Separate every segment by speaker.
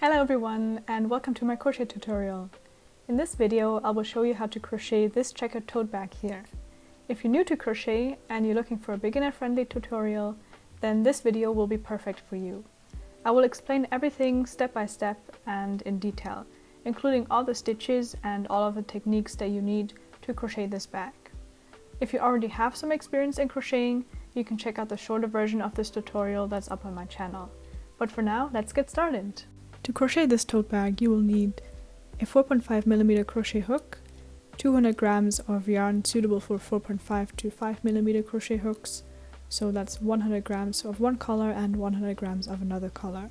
Speaker 1: Hello everyone and welcome to my crochet tutorial. In this video I will show you how to crochet this checkered tote bag here. If you're new to crochet and you're looking for a beginner-friendly tutorial, then this video will be perfect for you. I will explain everything step by step and in detail, including all the stitches and all of the techniques that you need to crochet this bag. If you already have some experience in crocheting, you can check out the shorter version of this tutorial that's up on my channel. But for now, let's get started. To crochet this tote bag, you will need a 4.5mm crochet hook, 200 grams of yarn suitable for 4.5 to 5mm crochet hooks, so that's 100 grams of one color and 100 grams of another color.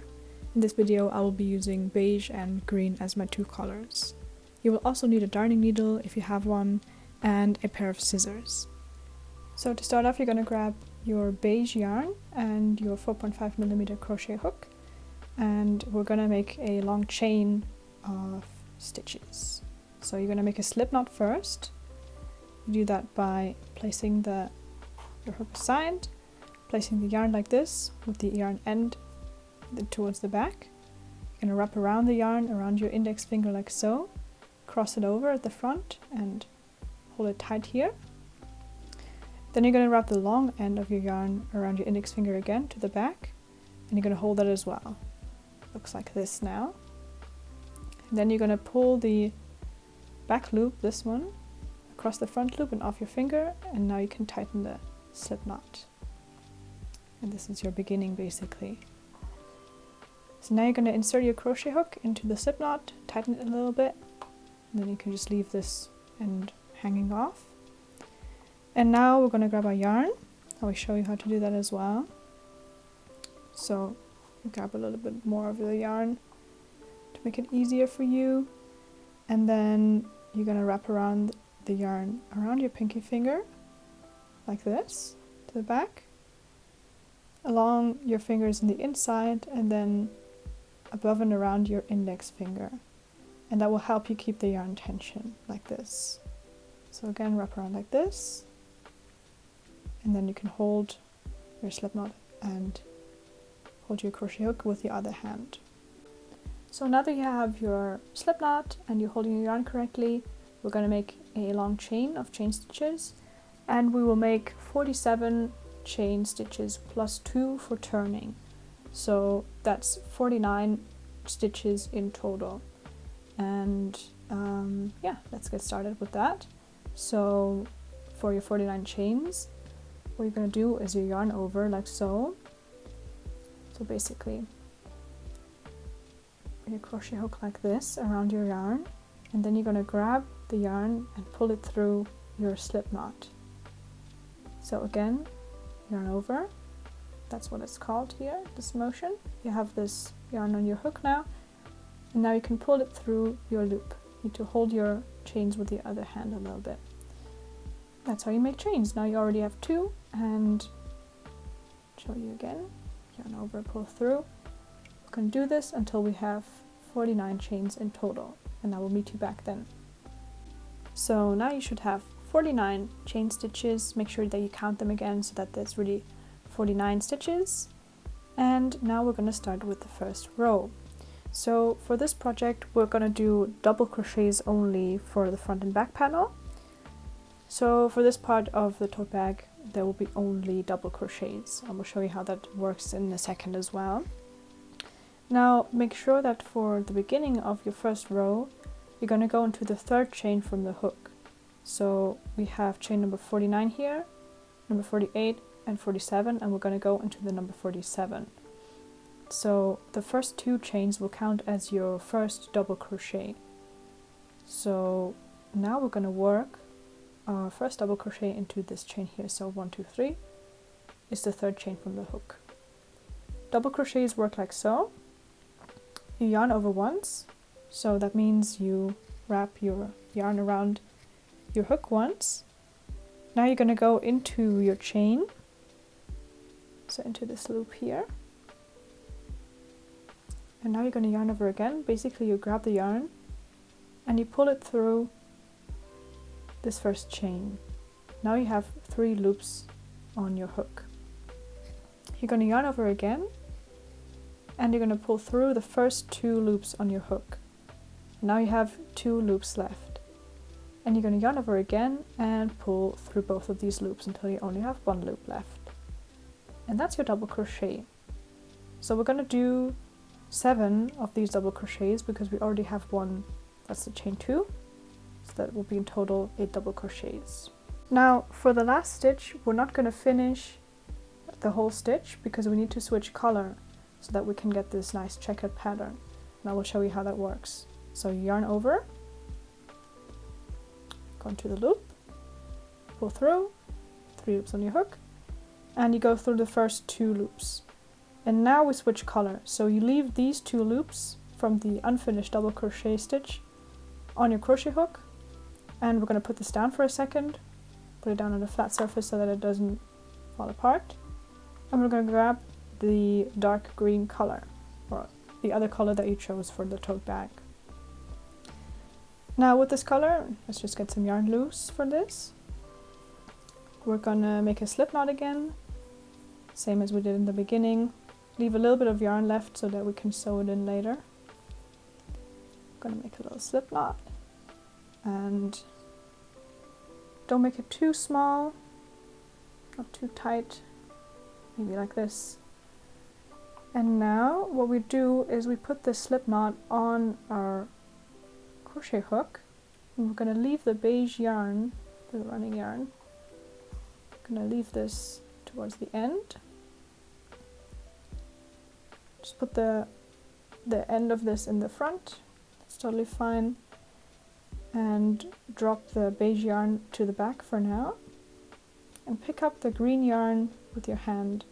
Speaker 1: In this video I will be using beige and green as my two colors. You will also need a darning needle if you have one, and a pair of scissors. So to start off, you're going to grab your beige yarn and your 4.5mm crochet hook, and we're going to make a long chain of stitches. So you're going to make a slip knot first. You do that by placing your hook aside, placing the yarn like this with the yarn end towards the back. You're going to wrap around the yarn around your index finger like so, cross it over at the front and hold it tight here. Then you're going to wrap the long end of your yarn around your index finger again to the back, and you're going to hold that as well. Looks like this now. And then you're going to pull the back loop, this one, across the front loop and off your finger, and now you can tighten the slip knot. And this is your beginning basically. So now you're going to insert your crochet hook into the slip knot, tighten it a little bit, and then you can just leave this end hanging off. And now we're going to grab our yarn. I will show you how to do that as well. So grab a little bit more of the yarn to make it easier for you, and then you're going to wrap around the yarn around your pinky finger like this to the back, along your fingers in the inside, and then above and around your index finger, and that will help you keep the yarn tension like this. So again, wrap around like this, and then you can hold your slip knot and hold your crochet hook with the other hand. So now that you have your slip knot and you're holding your yarn correctly, we're going to make a long chain of chain stitches, and we will make 47 chain stitches plus 2 for turning. So that's 49 stitches in total. And yeah, let's get started with that. So for your 49 chains, what you're going to do is you yarn over like so. So basically, your crochet hook like this around your yarn, and then you're going to grab the yarn and pull it through your slip knot. So again, yarn over, that's what it's called here, this motion. You have this yarn on your hook now, and now you can pull it through your loop. You need to hold your chains with the other hand a little bit. That's how you make chains. Now you already have 2, and show you again. Yarn over, pull through. We're going to do this until we have 49 chains in total, and I will meet you back then. So now you should have 49 chain stitches. Make sure that you count them again so that there's really 49 stitches. And now we're going to start with the first row. So for this project we're going to do double crochets only for the front and back panel. So for this part of the tote bag there will be only double crochets. I will show you how that works in a second as well. Now make sure that for the beginning of your first row you're going to go into the third chain from the hook. So we have chain number 49 here, number 48 and 47, and we're going to go into the number 47. So the first 2 chains will count as your first double crochet. So now we're going to work our first double crochet into this chain here. So 1, 2, 3 is the third chain from the hook. Double crochets work like so. You yarn over once, so that means you wrap your yarn around your hook once. Now you're going to go into your chain, so into this loop here, and now you're going to yarn over again. Basically you grab the yarn and you pull it through this first chain. Now you have 3 loops on your hook. You're going to yarn over again, and you're going to pull through the first 2 loops on your hook. Now you have 2 loops left, and you're going to yarn over again and pull through both of these loops until you only have 1 loop left. And that's your double crochet. So we're going to do 7 of these double crochets because we already have 1, that's the chain 2, so that will be in total 8 double crochets. Now for the last stitch, we're not going to finish the whole stitch because we need to switch color so that we can get this nice checkered pattern, and I will show you how that works. So you yarn over, go into the loop, pull through, 3 loops on your hook, and you go through the first 2 loops. And now we switch color, so you leave these 2 loops from the unfinished double crochet stitch on your crochet hook, and we're going to put this down for a second, put it down on a flat surface so that it doesn't fall apart, and we're going to grab the dark green color, or the other color that you chose for the tote bag. Now with this color, let's just get some yarn loose for this. We're gonna make a slip knot again, same as we did in the beginning. Leave a little bit of yarn left so that we can sew it in later. Gonna make a little slip knot, and don't make it too small, not too tight, maybe like this. And now what we do is we put the slip knot on our crochet hook, and we're going to leave the beige yarn, the running yarn, I'm going to leave this towards the end. Just put the end of this in the front, that's totally fine, and drop the beige yarn to the back for now, and pick up the green yarn with your hand.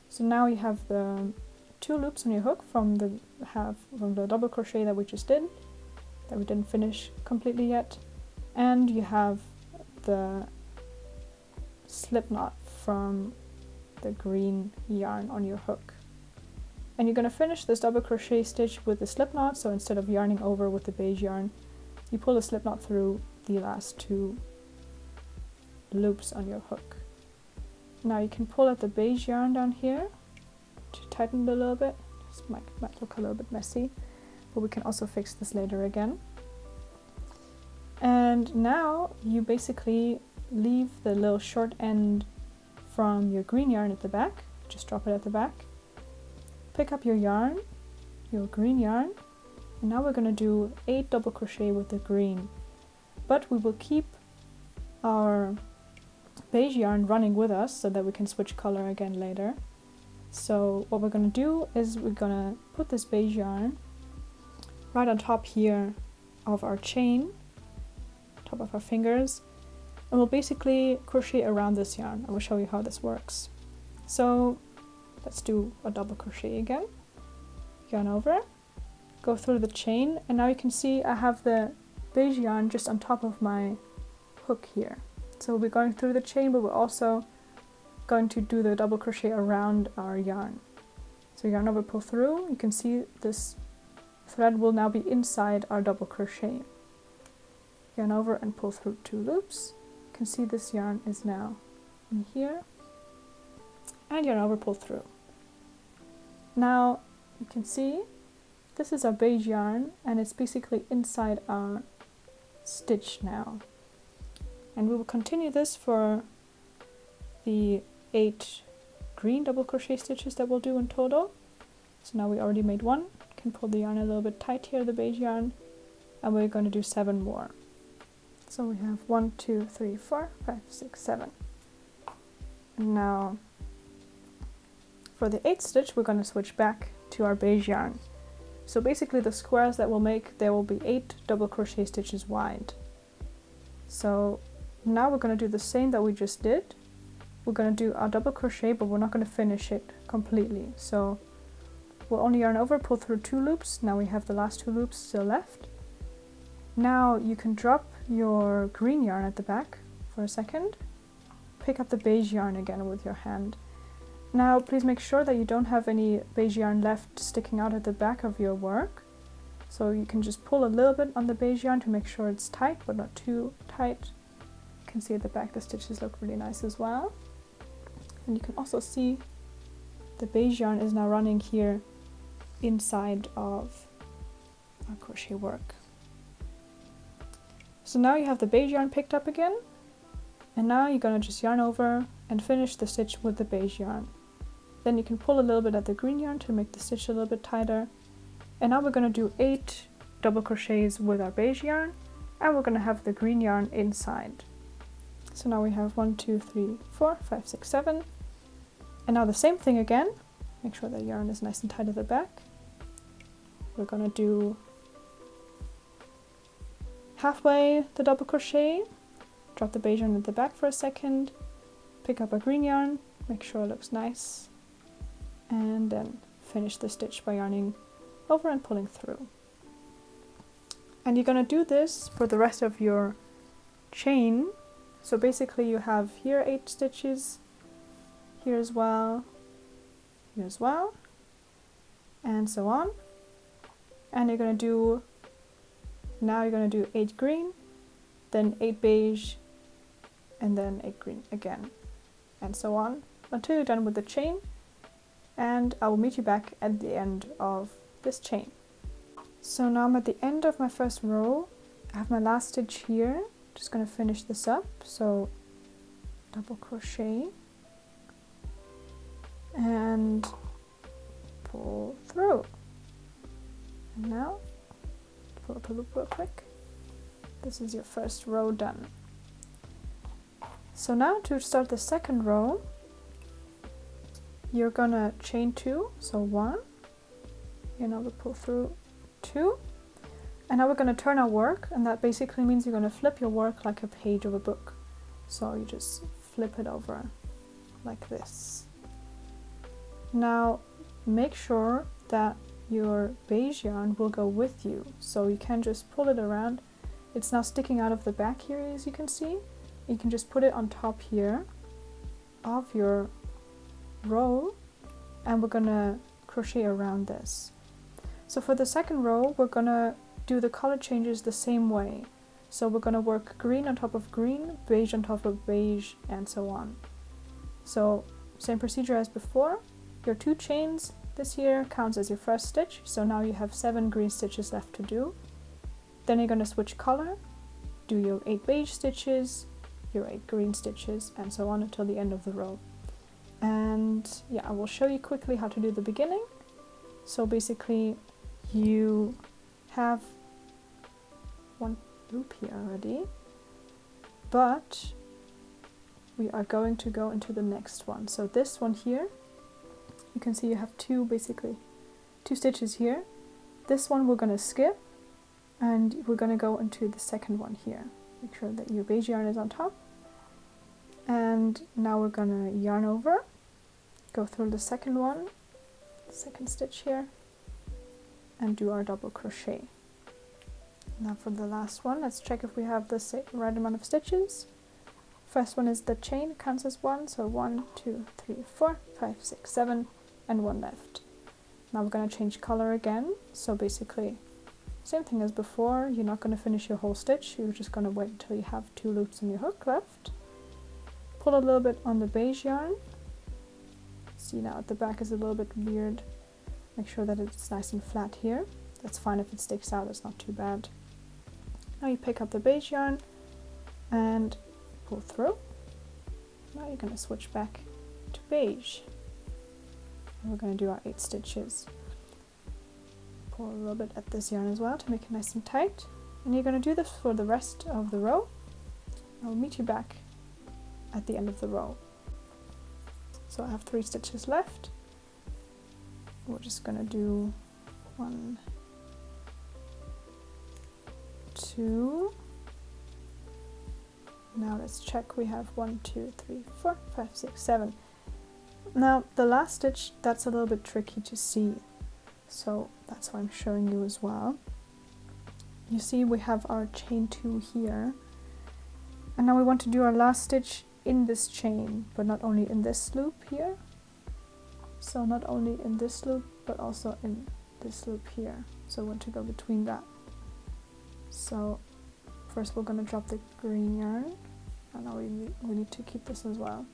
Speaker 1: So now you have the 2 loops on your hook from the double crochet that we just did, that we didn't finish completely yet, and you have the slip knot from the green yarn on your hook. And you're going to finish this double crochet stitch with the slip knot, so instead of yarning over with the beige yarn, you pull the slip knot through the last 2 loops on your hook. Now you can pull at the beige yarn down here to tighten it a little bit. This might look a little bit messy, but we can also fix this later again. And now you basically leave the little short end from your green yarn at the back, just drop it at the back, pick up your yarn, your green yarn, and now we're going to do 8 double crochet with the green, but we will keep our beige yarn running with us so that we can switch color again later. So what we're going to do is we're going to put this beige yarn right on top here of our chain, top of our fingers, and we'll basically crochet around this yarn. I will show you how this works. So let's do a double crochet again, yarn over, go through the chain, and now you can see I have the beige yarn just on top of my hook here. So we'll be going through the chain, but we're also going to do the double crochet around our yarn. So yarn over, pull through, you can see this thread will now be inside our double crochet. Yarn over and pull through 2 loops. You can see this yarn is now in here, and yarn over, pull through. Now you can see this is our beige yarn, and it's basically inside our stitch now. And we will continue this for the 8 green double crochet stitches that we'll do in total. So now we already made 1, can pull the yarn a little bit tight here, the beige yarn, and we're going to do 7 more. So we have 1, 2, 3, 4, 5, 6, 7. And now for the 8th stitch, we're going to switch back to our beige yarn. So basically the squares that we'll make, there will be 8 double crochet stitches wide. So now we're going to do the same that we just did. We're going to do our double crochet, but we're not going to finish it completely. So we'll only yarn over, pull through 2 loops. Now we have the last 2 loops still left. Now you can drop your green yarn at the back for a second. Pick up the beige yarn again with your hand. Now please make sure that you don't have any beige yarn left sticking out at the back of your work. So you can just pull a little bit on the beige yarn to make sure it's tight, but not too tight. You can see at the back the stitches look really nice as well. And you can also see the beige yarn is now running here inside of our crochet work. So now you have the beige yarn picked up again, and now you're going to just yarn over and finish the stitch with the beige yarn. Then you can pull a little bit at the green yarn to make the stitch a little bit tighter. And now we're going to do 8 double crochets with our beige yarn, and we're going to have the green yarn inside. So now we have 1, 2, 3, 4, 5, 6, 7. And now the same thing again. Make sure the yarn is nice and tight at the back. We're going to do halfway the double crochet, drop the beige yarn at the back for a second, pick up a green yarn, make sure it looks nice, and then finish the stitch by yarning over and pulling through. And you're going to do this for the rest of your chain. So basically you have here 8 stitches, here as well, here as well, and so on. And you're going to do, now you're going to do 8 green, then 8 beige, and then 8 green again, and so on until you're done with the chain. And I will meet you back at the end of this chain. So now I'm at the end of my first row. I have my last stitch here. Just going to finish this up. So double crochet and pull through. And now pull up a loop real quick. This is your first row done. So now to start the second row, you're gonna chain 2, so 1, and now we'll pull through 2, and now we're gonna turn our work, and that basically means you're gonna flip your work like a page of a book. So you just flip it over like this. Now make sure that your beige yarn will go with you, so you can just pull it around. It's now sticking out of the back here, as you can see. You can just put it on top here of your row, and we're gonna crochet around this. So for the second row, we're gonna do the color changes the same way. So we're gonna work green on top of green, beige on top of beige, and so on. So same procedure as before. Your 2 chains this here counts as your first stitch, so now you have 7 green stitches left to do. Then you're gonna switch color, do your 8 beige stitches, your 8 green stitches, and so on until the end of the row. And yeah, I will show you quickly how to do the beginning. So basically you have one loop here already, but we are going to go into the next one. So this one here, you can see you have basically two stitches here. This one we're going to skip, and we're going to go into the second one here. Make sure that your beige yarn is on top. And now we're gonna yarn over, go through the second one, second stitch here, and do our double crochet. Now for the last one, let's check if we have the right amount of stitches. First one is the chain, counts as 1, so 1, 2, 3, 4, 5, 6, 7, and 1 left. Now we're gonna change color again, so basically same thing as before. You're not gonna finish your whole stitch, you're just gonna wait until you have 2 loops in your hook left. Pull a little bit on the beige yarn. See, now at the back is a little bit weird. Make sure that it's nice and flat here. That's fine if it sticks out, it's not too bad. Now you pick up the beige yarn and pull through. Now you're going to switch back to beige. And we're going to do our 8 stitches. Pull a little bit at this yarn as well to make it nice and tight. And you're going to do this for the rest of the row. I'll meet you back at the end of the row. So I have 3 stitches left. We're just going to do 1, 2. Now let's check. We have 1, 2, 3, 4, 5, 6, 7. Now the last stitch, that's a little bit tricky to see, so that's why I'm showing you as well. You see we have our chain 2 here, and now we want to do our last stitch in this chain, but not only in this loop here. So not only in this loop, but also in this loop here. So we want to go between that. So first we're going to drop the green yarn, and now we need to keep this as well.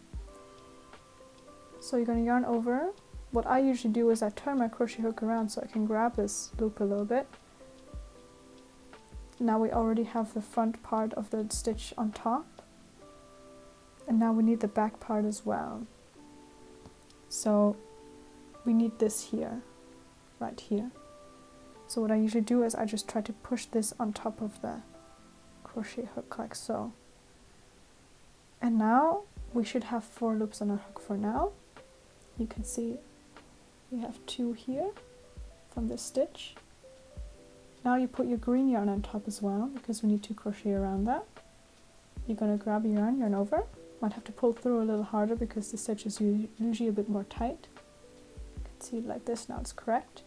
Speaker 1: So you're going to yarn over what I usually do is I turn my crochet hook around so I can grab this loop a little bit. Now we already have the front part of the stitch on top, and now we need the back part as well. So we need this here, right here. So what I usually do is I just try to push this on top of the crochet hook like so. And now we should have 4 loops on our hook for now. You can see we have 2 here from this stitch. Now you put your green yarn on top as well, because we need to crochet around that. You're going to grab your yarn over. Might have to pull through a little harder because the stitch is usually a bit more tight. You can see it like this, now it's correct.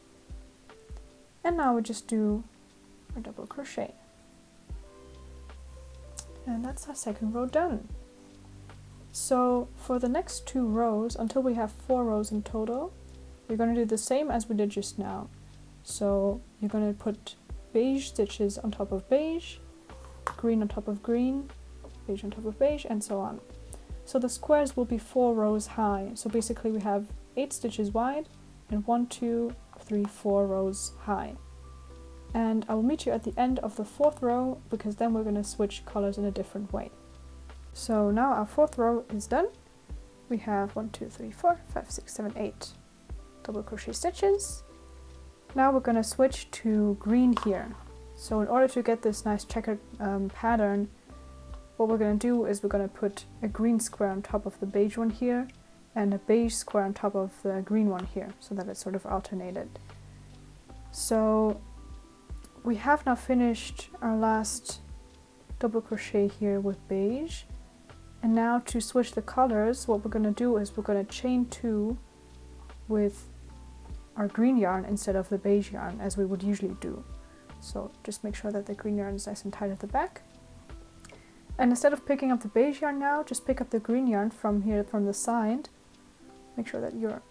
Speaker 1: And now we just do our double crochet. And that's our second row done. So for the next 2 rows, until we have 4 rows in total, we're going to do the same as we did just now. So you're going to put beige stitches on top of beige, green on top of green, beige on top of beige, and so on. So the squares will be 4 rows high. So basically we have 8 stitches wide and 1, 2, 3, 4 rows high. And I will meet you at the end of the 4th row, because then we're going to switch colors in a different way. So now our 4th row is done. We have 1, 2, 3, 4, 5, 6, 7, 8 double crochet stitches. Now we're going to switch to green here. So in order to get this nice checkered pattern, what we're going to do is we're going to put a green square on top of the beige one here, and a beige square on top of the green one here, so that it's sort of alternated. So we have now finished our last double crochet here with beige. And now to switch the colors, what we're going to do is we're going to chain 2 with our green yarn instead of the beige yarn, as we would usually do. So just make sure that the green yarn is nice and tight at the back. And instead of picking up the beige yarn now, just pick up the green yarn from here, from the side. Make sure that your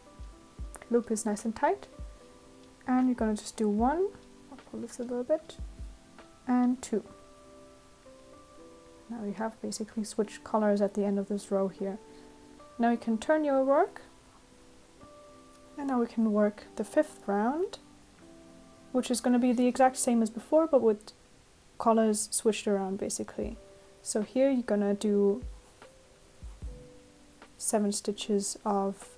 Speaker 1: loop is nice and tight. And you're going to just do 1, I'll pull this a little bit, and 2. Now you have basically switched colors at the end of this row here. Now you can turn your work, and now we can work the 5th round, which is going to be the exact same as before, but with colors switched around basically. So here you're going to do 7 stitches of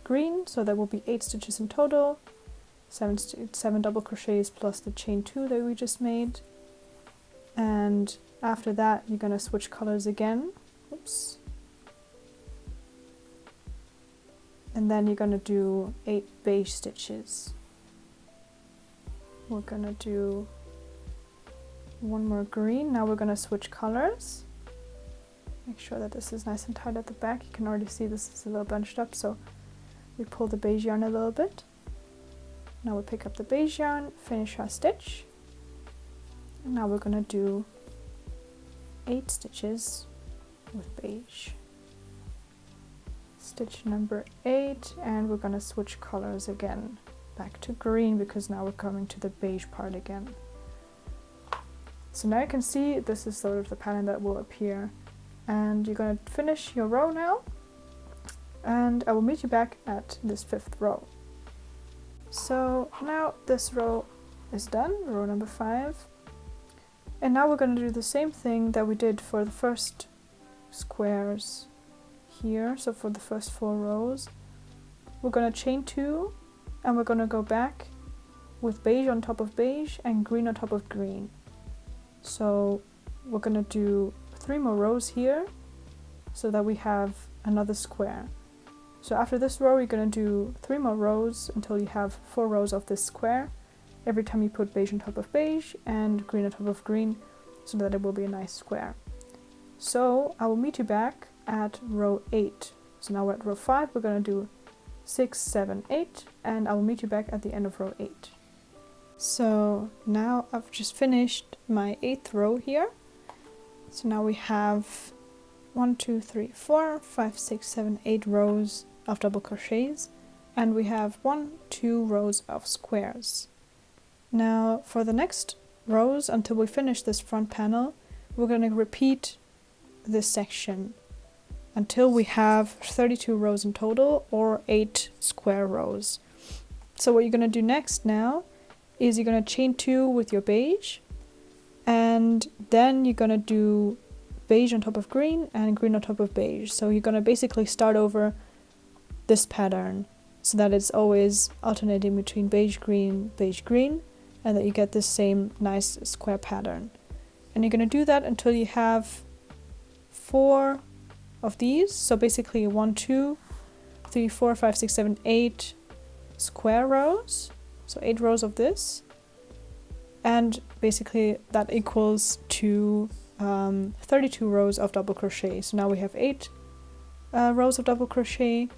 Speaker 1: green, so there will be 8 stitches in total, 7 double crochets plus the chain 2 that we just made. And after that you're going to switch colors again. Oops. And then you're going to do 8 beige stitches. We're going to do 1 more green. Now we're going to switch colors. Make sure that this is nice and tight at the back. You can already see this is a little bunched up, so we pull the beige yarn a little bit. Now we pick up the beige yarn, finish our stitch. And now we're going to do 8 stitches with beige. Stitch number 8, and we're going to switch colors again back to green, because now we're coming to the beige part again. So now you can see this is sort of the pattern that will appear, and you're going to finish your row now, and I will meet you back at this 5th row. So now this row is done, row number 5. And now we're going to do the same thing that we did for the first squares here. So for the first 4 rows, we're going to chain 2, and we're going to go back with beige on top of beige and green on top of green. So we're going to do 3 more rows here, so that we have another square. So after this row, you're going to do 3 more rows until you have 4 rows of this square. Every time you put beige on top of beige and green on top of green, so that it will be a nice square. So I will meet you back at row 8. So now we're at row 5, we're going to do 6, 7, 8, and I will meet you back at the end of row 8. So now I've just finished my 8th row here. So now we have 1, 2, 3, 4, 5, 6, 7, 8 rows of double crochets, and we have 1, 2 rows of squares. Now for the next rows, until we finish this front panel, we're going to repeat this section until we have 32 rows in total, or 8 square rows. So what you're going to do next now is you're going to chain 2 with your beige, and then you're going to do beige on top of green and green on top of beige. So you're going to basically start over this pattern so that it's always alternating between beige green, and that you get this same nice square pattern. And you're going to do that until you have 4 of these. So basically 1, 2, 3, 4, 5, 6, 7, 8 square rows. So 8 rows of this. And basically that equals to 32 rows of double crochet. So now we have 8 rows of double crochet,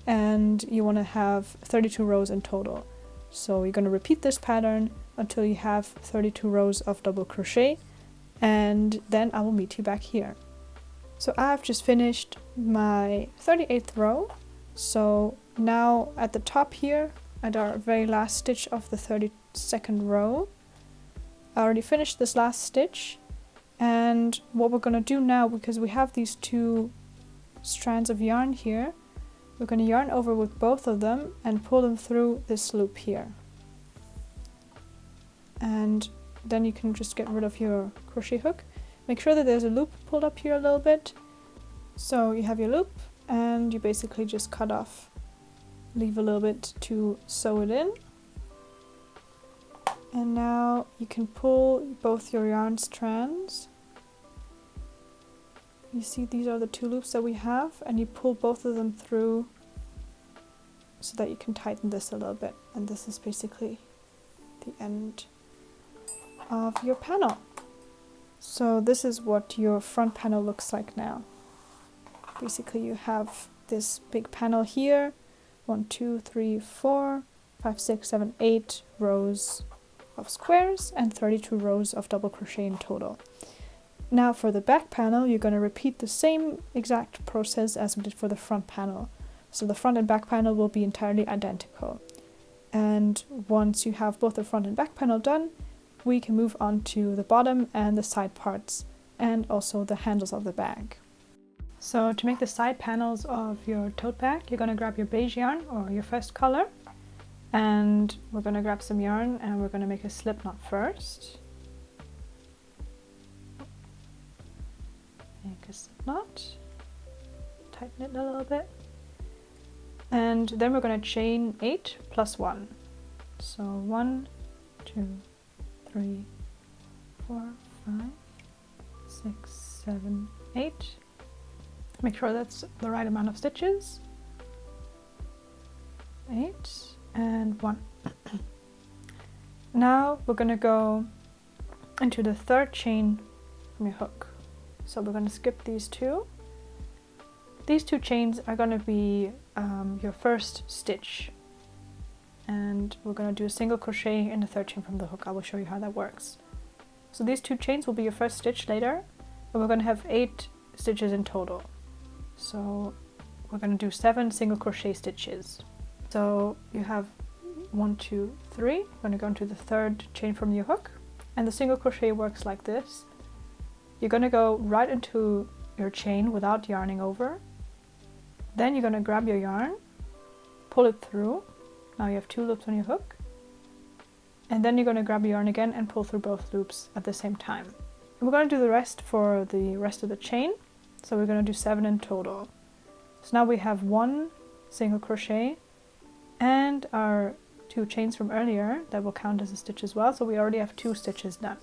Speaker 1: and you want to have 32 rows in total. So you're going to repeat this pattern until you have 32 rows of double crochet, and then I will meet you back here. So I've just finished my 38th row. So now at the top here, at our very last stitch of the 32nd row, I already finished this last stitch, and what we're going to do now, because we have these 2 strands of yarn here, we're going to yarn over with both of them and pull them through this loop here. And then you can just get rid of your crochet hook. Make sure that there's a loop pulled up here a little bit. So you have your loop, and you basically just cut off, leave a little bit to sew it in. And now you can pull both your yarn strands. You see, these are the 2 loops that we have, and you pull both of them through so that you can tighten this a little bit. And this is basically the end of your panel. So this is what your front panel looks like now. Basically you have this big panel here, 1, 2, 3, 4, 5, 6, 7, 8 rows of squares and 32 rows of double crochet in total. Now for the back panel, you're going to repeat the same exact process as we did for the front panel. So the front and back panel will be entirely identical. And once you have both the front and back panel done, we can move on to the bottom and the side parts, and also the handles of the bag. So to make the side panels of your tote bag, you're going to grab your beige yarn, or your first color, and we're going to grab some yarn and we're going to make a slip knot first. Make a slip knot, tighten it a little bit, and then we're going to chain 8 plus 1. So 1, 2, 3, 4, 5, 6, 7, 8. Make sure that's the right amount of stitches. 8 and 1. Now we're going to go into the 3rd chain from your hook. So we're going to skip these 2. These 2 chains are going to be your first stitch, and we're going to do a single crochet in the 3rd chain from the hook. I will show you how that works. So these 2 chains will be your first stitch later, and we're going to have 8 stitches in total. So we're going to do 7 single crochet stitches. So you have 1, 2, 3. You're going to go into the 3rd chain from your hook, and the single crochet works like this. You're going to go right into your chain without yarning over. Then you're going to grab your yarn, pull it through. Now you have 2 loops on your hook. And then you're going to grab your yarn again and pull through both loops at the same time. And we're going to do the rest for the rest of the chain. So we're going to do 7 in total. So now we have 1 single crochet and our 2 chains from earlier that will count as a stitch as well. So we already have 2 stitches done.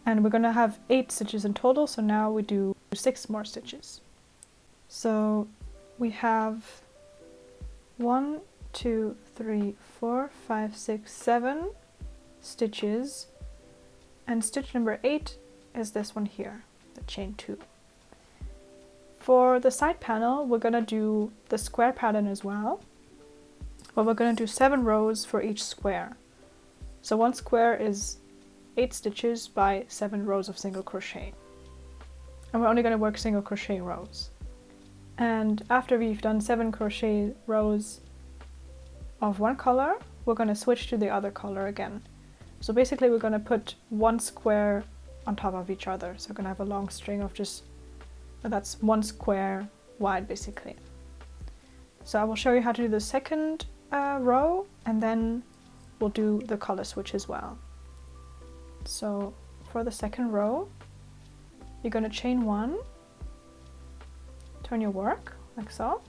Speaker 1: And we're going to have 8 stitches in total, so now we do 6 more stitches. So we have 1, 2, 3, 4, 5, 6, 7 stitches, and stitch number 8 is this one here, the chain 2. For the side panel, we're going to do the square pattern as well, but we're going to do 7 rows for each square. So one square is 8 stitches by 7 rows of single crochet, and we're only going to work single crochet rows. And after we've done 7 crochet rows of one color, we're going to switch to the other color again. So basically we're going to put one square on top of each other, so we're going to have a long string of just That's 1 square wide basically. So I will show you how to do the second row, and then we'll do the color switch as well. So for the second row, you're going to chain 1, turn your work like so,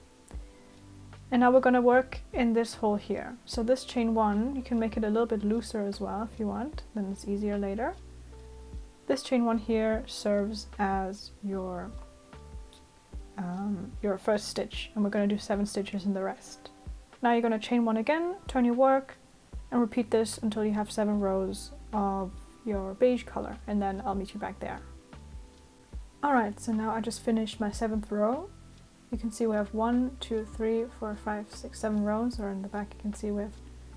Speaker 1: and now we're going to work in this hole here. So this chain 1, you can make it a little bit looser as well if you want, then it's easier later. This chain 1 here serves as your first stitch, and we're going to do 7 stitches in the rest. Now you're going to chain 1 again, turn your work, and repeat this until you have 7 rows of your beige color, and then I'll meet you back there. Alright, so now I just finished my 7th row. You can see we have 1, 2, 3, 4, 5, 6, 7 rows, or in the back you can see we have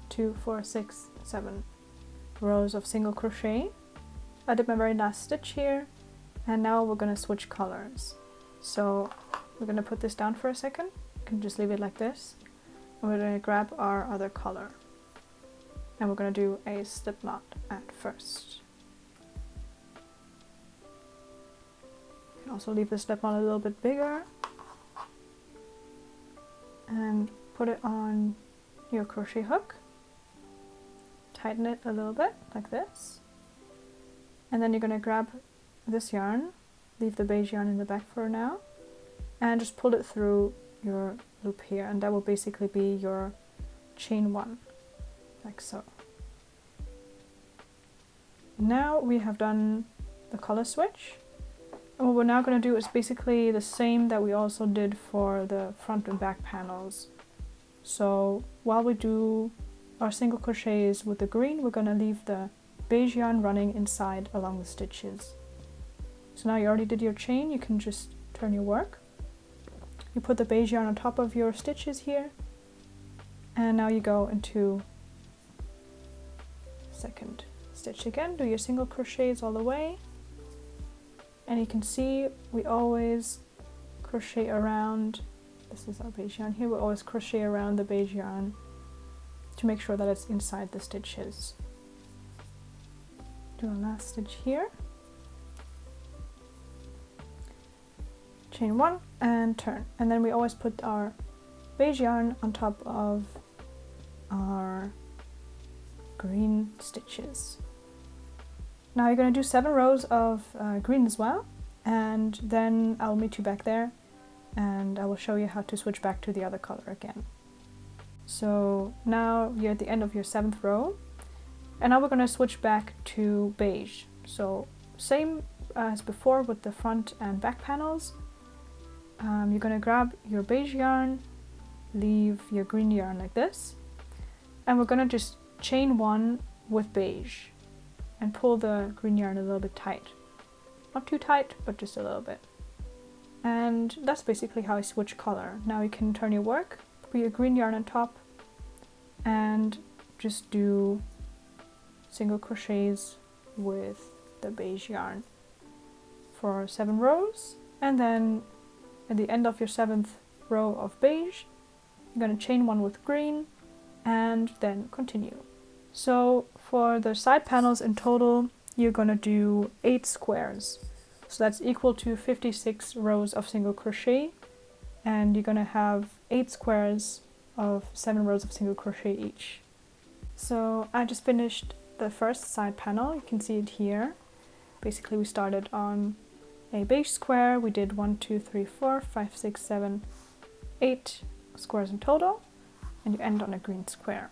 Speaker 1: 2, 4, 6, 7 rows of single crochet. I did my very last stitch here, and now we're going to switch colors. So we're going to put this down for a second. You can just leave it like this. And we're going to grab our other color. And we're going to do a slip knot at first. You can also leave the slip knot a little bit bigger. And put it on your crochet hook. Tighten it a little bit, like this. And then you're going to grab this yarn, leave the beige yarn in the back for now, and just pull it through your loop here, and that will basically be your chain 1, like so. Now we have done the color switch, and what we're now going to do is basically the same that we also did for the front and back panels. So while we do our single crochets with the green, we're going to leave the beige yarn running inside along the stitches. So now you already did your chain, you can just turn your work. You put the beige yarn on top of your stitches here, and now you go into second stitch again, do your single crochets all the way, and you can see we always crochet around, this is our beige yarn here, we always crochet around the beige yarn to make sure that it's inside the stitches. Do a last stitch here, chain 1 and turn, and then we always put our beige yarn on top of our green stitches. Now you're going to do 7 rows of green as well, and then I'll meet you back there and I will show you how to switch back to the other color again. So now you're at the end of your 7th row, and now we're going to switch back to beige. So same as before with the front and back panels. You're going to grab your beige yarn, leave your green yarn like this, and we're going to just chain 1 with beige and pull the green yarn a little bit tight. Not too tight, but just a little bit. And that's basically how I switch color. Now you can turn your work, put your green yarn on top, and just do single crochets with the beige yarn for 7 rows, and then at the end of your 7th row of beige, you're going to chain 1 with green and then continue. So for the side panels in total, you're going to do 8 squares. So that's equal to 56 rows of single crochet, and you're going to have 8 squares of 7 rows of single crochet each. So I just finished the first side panel, you can see it here. Basically we started on a beige square, we did 1, 2, 3, 4, 5, 6, 7, 8 squares in total, and you end on a green square.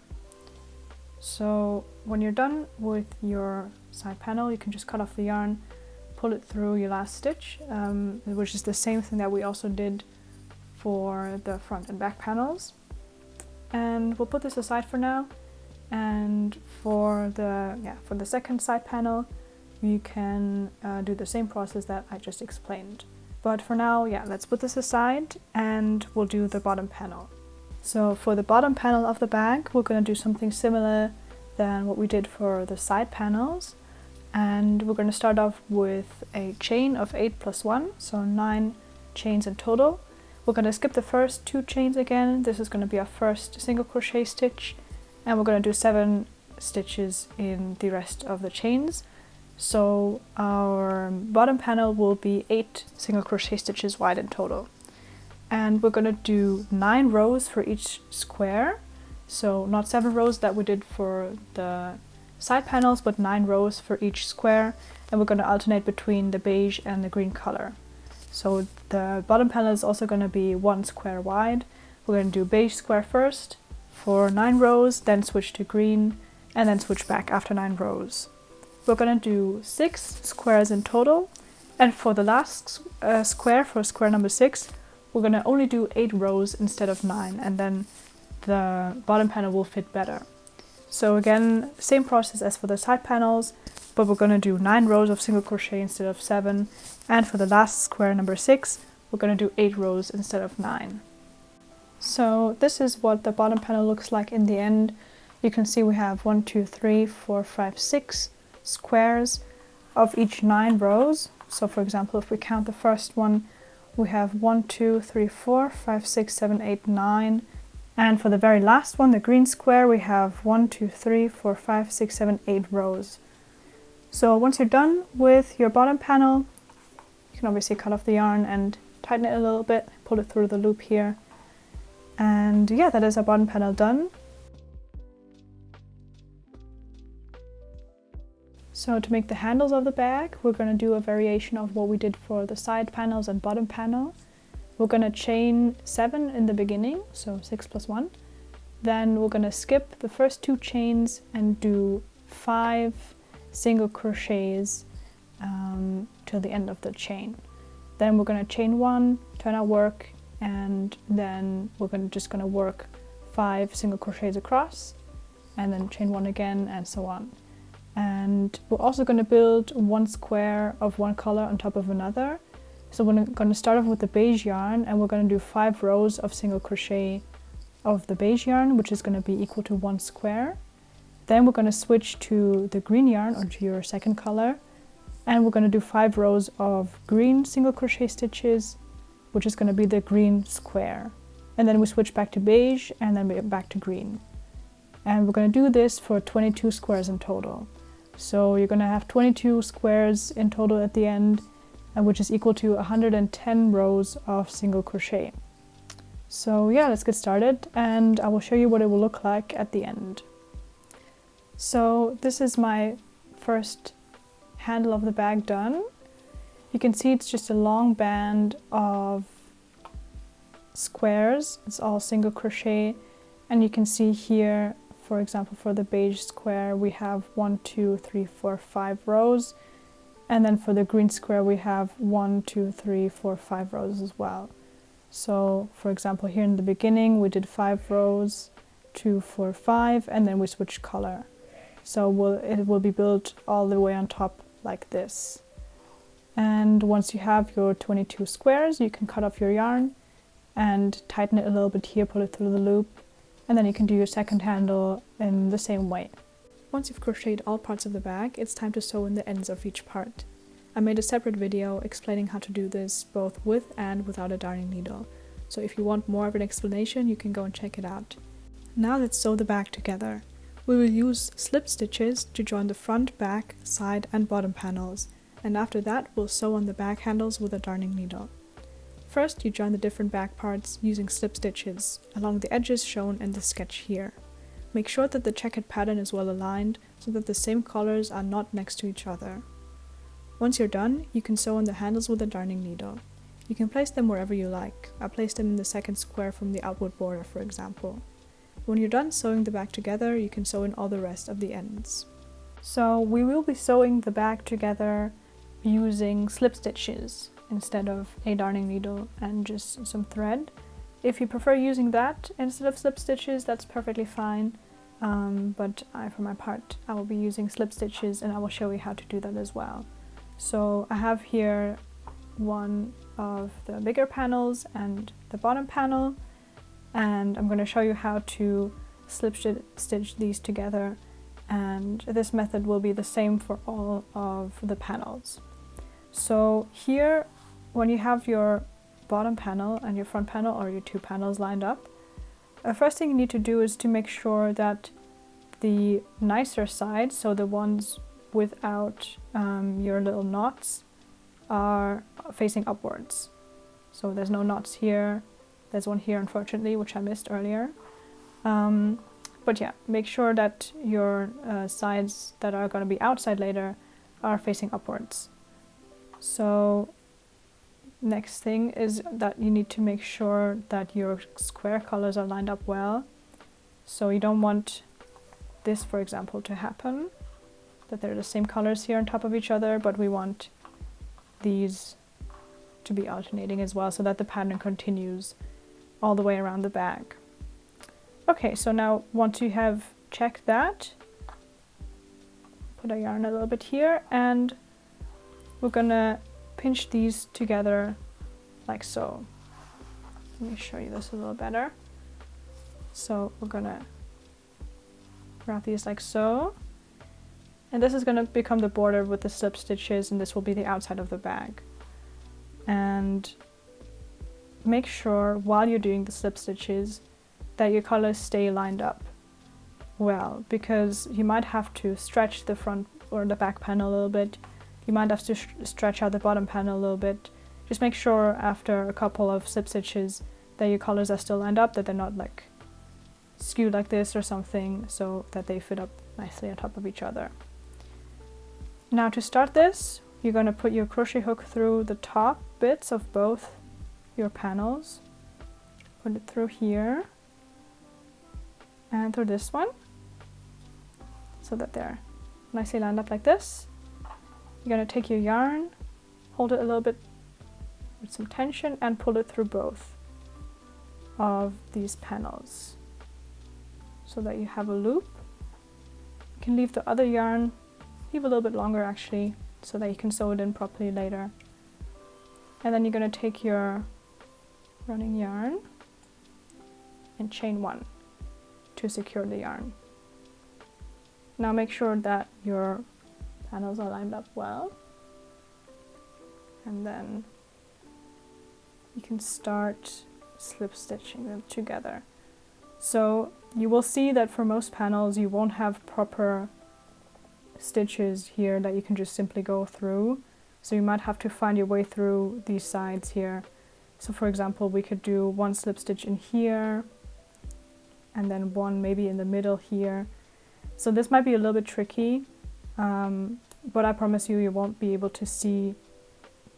Speaker 1: So when you're done with your side panel, you can just cut off the yarn, pull it through your last stitch, which is the same thing that we also did for the front and back panels. And we'll put this aside for now. And for the second side panel, you can do the same process that I just explained. But for now, let's put this aside and we'll do the bottom panel. So for the bottom panel of the bag, we're going to do something similar than what we did for the side panels. And we're going to start off with a chain of 8 plus 1, so 9 chains in total. We're going to skip the first 2 chains again. This is going to be our first single crochet stitch, and we're going to do 7 stitches in the rest of the chains. So our bottom panel will be 8 single crochet stitches wide in total. And we're gonna do 9 rows for each square. So not 7 rows that we did for the side panels, but 9 rows for each square. And we're gonna alternate between the beige and the green color. So the bottom panel is also gonna be 1 square wide. We're gonna do beige square first for 9 rows, then switch to green, and then switch back after 9 rows. We're gonna do 6 squares in total. And for the last square, for square number 6, we're gonna only do 8 rows instead of 9, and then the bottom panel will fit better. So again, same process as for the side panels, but we're gonna do 9 rows of single crochet instead of 7. And for the last square number 6, we're gonna do 8 rows instead of 9. So this is what the bottom panel looks like in the end. You can see we have 1, 2, 3, 4, 5, 6 squares of each 9 rows. So for example, if we count the first one, we have 1, 2, 3, 4, 5, 6, 7, 8, 9. And for the very last one, the green square, we have 1, 2, 3, 4, 5, 6, 7, 8 rows. So once you're done with your bottom panel, you can obviously cut off the yarn and tighten it a little bit, pull it through the loop here. And yeah, that is our bottom panel done. So to make the handles of the bag, we're going to do a variation of what we did for the side panels and bottom panel. We're going to chain 7 in the beginning, so 6 plus 1. Then we're going to skip the first 2 chains and do 5 single crochets till the end of the chain. Then we're going to chain 1, turn our work, and then we're just going to work 5 single crochets across, and then chain 1 again, and so on. And we're also going to build 1 square of one color on top of another. So we're going to start off with the beige yarn, and we're going to do 5 rows of single crochet of the beige yarn, which is going to be equal to 1 square. Then we're going to switch to the green yarn, or to your second color, and we're going to do 5 rows of green single crochet stitches, which is going to be the green square. And then we switch back to beige, and then back to green. And we're going to do this for 22 squares in total. So you're going to have 22 squares in total at the end, which is equal to 110 rows of single crochet. So yeah, let's get started, and I will show you what it will look like at the end. So this is my first handle of the bag done. You can see it's just a long band of squares. It's all single crochet, and you can see here, for example, for the beige square, we have 1, 2, 3, 4, 5 rows. And then for the green square, we have 1, 2, 3, 4, 5 rows as well. So for example, here in the beginning, we did 5 rows, 2, 4, 5, and then we switched color. So it will be built all the way on top like this. And once you have your 22 squares, you can cut off your yarn and tighten it a little bit here, pull it through the loop, and then you can do your second handle in the same way. Once you've crocheted all parts of the bag, it's time to sew in the ends of each part. I made a separate video explaining how to do this both with and without a darning needle, so if you want more of an explanation, you can go and check it out. Now let's sew the bag together. We will use slip stitches to join the front, back, side and bottom panels, and after that we'll sew on the bag handles with a darning needle. First, you join the different bag parts using slip stitches along the edges shown in the sketch here. Make sure that the checkered pattern is well aligned so that the same colors are not next to each other. Once you're done, you can sew on the handles with a darning needle. You can place them wherever you like. I placed them in the second square from the outward border, for example. When you're done sewing the bag together, you can sew in all the rest of the ends. So we will be sewing the bag together using slip stitches instead of a darning needle and just some thread. If you prefer using that instead of slip stitches, that's perfectly fine, but for my part, I will be using slip stitches, and I will show you how to do that as well. So I have here one of the bigger panels and the bottom panel, and I'm going to show you how to slip stitch these together, and this method will be the same for all of the panels. So here, when you have your bottom panel and your front panel, or your 2 panels lined up, the first thing you need to do is to make sure that the nicer side, so the ones without your little knots are facing upwards. So there's no knots here. There's one here, unfortunately, which I missed earlier. But yeah, make sure that your sides that are going to be outside later are facing upwards. So next thing is that you need to make sure that your square colors are lined up well. So you don't want this, for example, to happen, that they're the same colors here on top of each other, but we want these to be alternating as well so that the pattern continues all the way around the bag. Okay, so now once you have checked that, put our yarn a little bit here, and we're gonna pinch these together like so. Let me show you this a little better. So we're gonna wrap these like so, and this is gonna become the border with the slip stitches, and this will be the outside of the bag. And make sure while you're doing the slip stitches that your colors stay lined up well, because you might have to stretch the front or the back panel a little bit. You might have to stretch out the bottom panel a little bit. Just make sure after a couple of slip stitches that your colors are still lined up, that they're not like skewed like this or something, so that they fit up nicely on top of each other. Now to start this, you're going to put your crochet hook through the top bits of both your panels. Put it through here and through this one, so that they're nicely lined up like this. You're going to take your yarn, hold it a little bit with some tension, and pull it through both of these panels so that you have a loop. You can leave the other yarn, leave a little bit longer actually, so that you can sew it in properly later. And then you're going to take your running yarn and chain one to secure the yarn. Now make sure that your panels are lined up well, and then you can start slip stitching them together. So you will see that for most panels you won't have proper stitches here that you can just simply go through, so you might have to find your way through these sides here. So for example, we could do one slip stitch in here and then one maybe in the middle here. So this might be a little bit tricky, but I promise you, you won't be able to see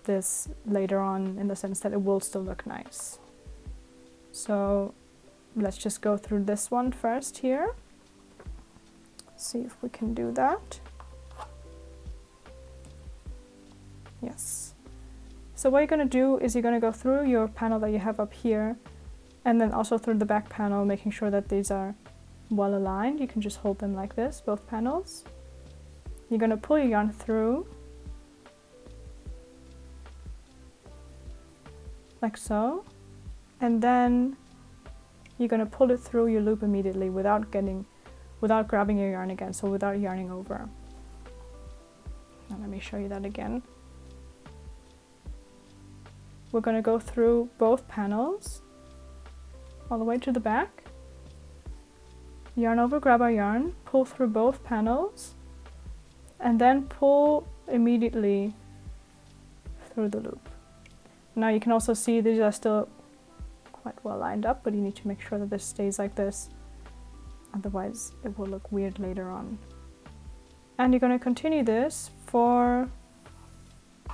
Speaker 1: this later on, in the sense that it will still look nice. So let's just go through this one first here. See if we can do that. Yes. So what you're going to do is you're going to go through your panel that you have up here, and then also through the back panel, making sure that these are well aligned. You can just hold them like this, both panels. You're going to pull your yarn through like so, and then you're going to pull it through your loop immediately without grabbing your yarn again, so without yarning over. Now let me show you that again. We're going to go through both panels all the way to the back, yarn over, grab our yarn, pull through both panels, and then pull immediately through the loop. Now you can also see these are still quite well lined up, but you need to make sure that this stays like this, otherwise it will look weird later on. And you're going to continue this for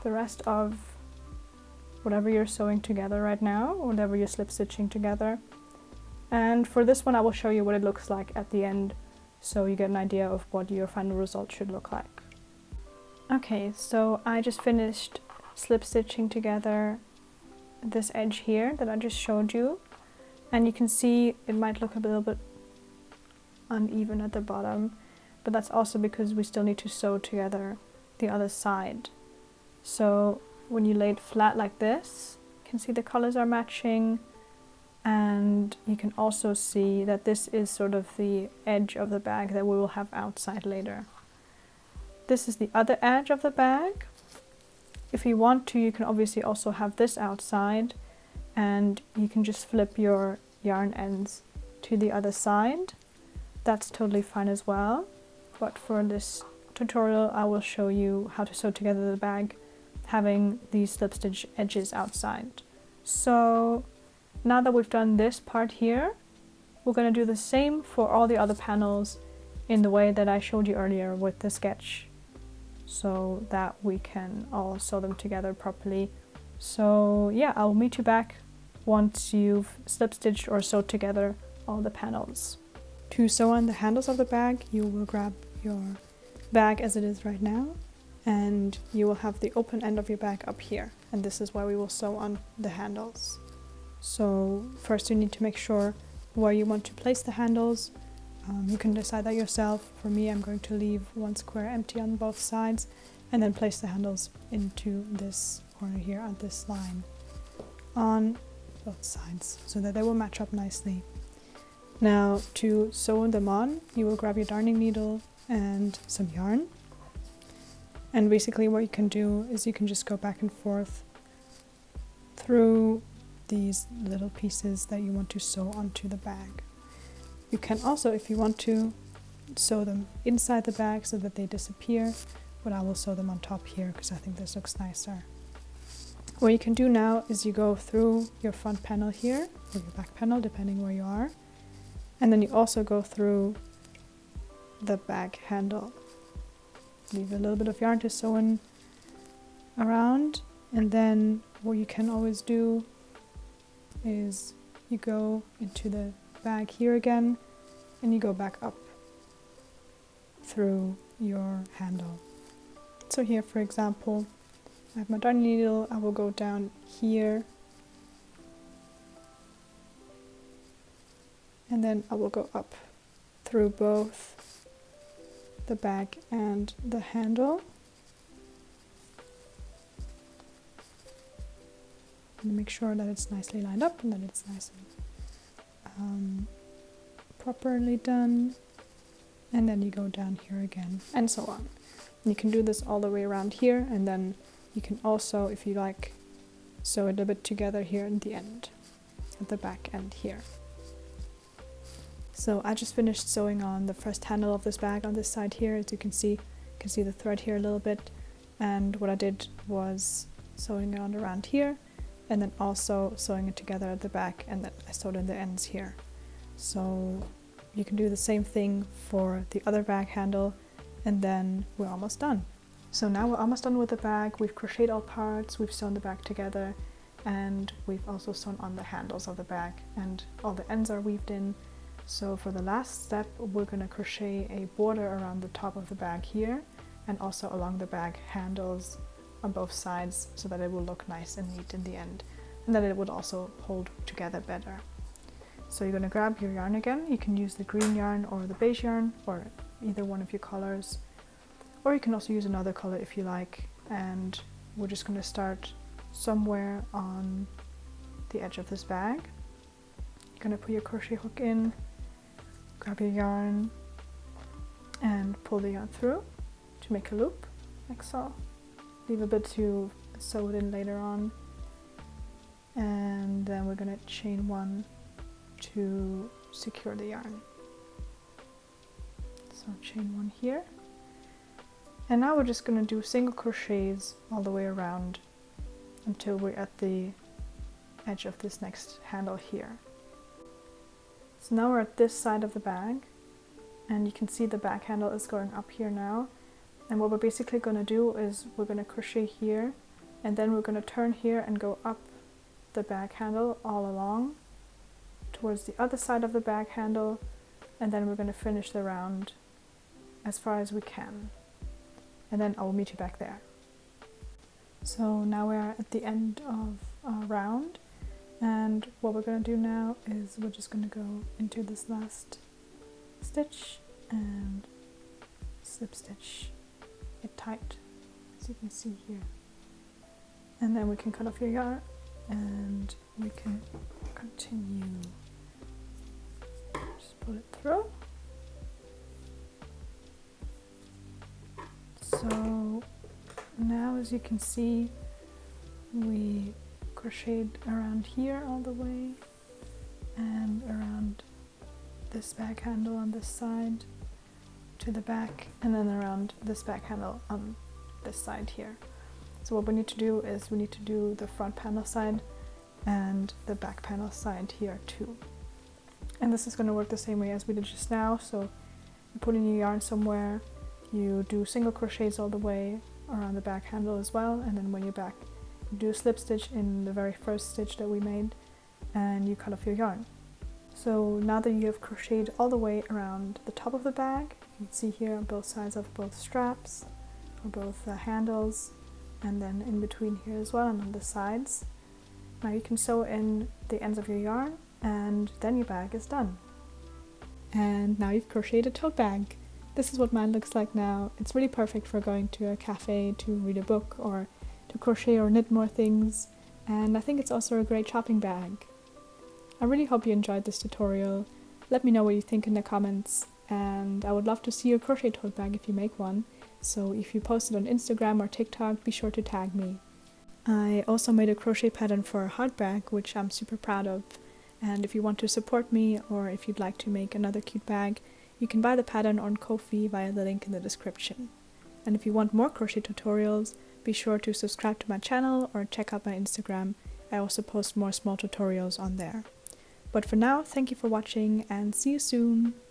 Speaker 1: the rest of whatever you're sewing together right now, or whatever you're slip stitching together. And for this one I will show you what it looks like at the end, so you get an idea of what your final result should look like. Okay, so I just finished slip stitching together this edge here that I just showed you, and you can see it might look a little bit uneven at the bottom, but that's also because we still need to sew together the other side. So when you lay it flat like this, you can see the colors are matching, and you can also see that this is sort of the edge of the bag that we will have outside later. This is the other edge of the bag. If you want to, you can obviously also have this outside, and you can just flip your yarn ends to the other side. That's totally fine as well, but for this tutorial I will show you how to sew together the bag having these slip stitch edges outside. So now that we've done this part here, we're going to do the same for all the other panels in the way that I showed you earlier with the sketch, so that we can all sew them together properly. So yeah, I'll meet you back once you've slip stitched or sewed together all the panels. To sew on the handles of the bag, you will grab your bag as it is right now, and you will have the open end of your bag up here, and this is where we will sew on the handles. So first you need to make sure where you want to place the handles. You can decide that yourself. For me, I'm going to leave one square empty on both sides and then place the handles into this corner here at this line on both sides so that they will match up nicely. Now to sew them on, you will grab your darning needle and some yarn, and basically what you can do is you can just go back and forth through these little pieces that you want to sew onto the bag. You can also, if you want to, sew them inside the bag so that they disappear, but I will sew them on top here because I think this looks nicer. What you can do now is you go through your front panel here, or your back panel depending where you are, and then you also go through the bag handle. Leave a little bit of yarn to sew in around, and then what you can always do is you go into the bag here again and you go back up through your handle. So here, for example, I have my darning needle. I will go down here and then I will go up through both the bag and the handle. And make sure that it's nicely lined up and that it's nice and properly done. And then you go down here again, and so on. And you can do this all the way around here, and then you can also, if you like, sew it a bit together here in the end, at the back end here. So I just finished sewing on the first handle of this bag on this side here. As you can see the thread here a little bit, and what I did was sewing it on around here, and then also sewing it together at the back, and then I sewed in the ends here. So you can do the same thing for the other bag handle, and then we're almost done. So now we're almost done with the bag. We've crocheted all parts, we've sewn the bag together, and we've also sewn on the handles of the bag, and all the ends are weaved in. So for the last step, we're going to crochet a border around the top of the bag here, and also along the bag handles on both sides, so that it will look nice and neat in the end, and that it would also hold together better. So you're going to grab your yarn again. You can use the green yarn or the beige yarn, or either one of your colors, or you can also use another color if you like, and we're just going to start somewhere on the edge of this bag. You're going to put your crochet hook in, grab your yarn and pull the yarn through to make a loop, like so. Leave a bit to sew it in later on, and then we're going to chain one to secure the yarn. So chain one here, and now we're just going to do single crochets all the way around until we're at the edge of this next handle here. So now we're at this side of the bag, and you can see the back handle is going up here now. And what we're basically going to do is we're going to crochet here, and then we're going to turn here and go up the bag handle all along towards the other side of the bag handle, and then we're going to finish the round as far as we can. And then I will meet you back there. So now we're at the end of our round, and what we're going to do now is we're just going to go into this last stitch and slip stitch it tight, as you can see here, and then we can cut off your yarn and we can continue. Just pull it through. So now, as you can see, we crocheted around here all the way and around this bag handle on this side, to the back and then around this back handle on this side here. So what we need to do is we need to do the front panel side and the back panel side here too. And this is going to work the same way as we did just now. So you put in your yarn somewhere, you do single crochets all the way around the back handle as well, and then when you're back you do a slip stitch in the very first stitch that we made and you cut off your yarn. So now that you have crocheted all the way around the top of the bag, you can see here on both sides of both straps or both handles, and then in between here as well and on the sides. Now you can sew in the ends of your yarn and then your bag is done. And now you've crocheted a tote bag. This is what mine looks like now. It's really perfect for going to a cafe to read a book or to crochet or knit more things, and I think it's also a great shopping bag. I really hope you enjoyed this tutorial. Let me know what you think in the comments, and I would love to see your crochet tote bag if you make one. So if you post it on Instagram or TikTok, be sure to tag me. I also made a crochet pattern for a heart bag, which I'm super proud of. And if you want to support me, or if you'd like to make another cute bag, you can buy the pattern on Ko-fi via the link in the description. And if you want more crochet tutorials, be sure to subscribe to my channel or check out my Instagram. I also post more small tutorials on there. But for now, thank you for watching and see you soon!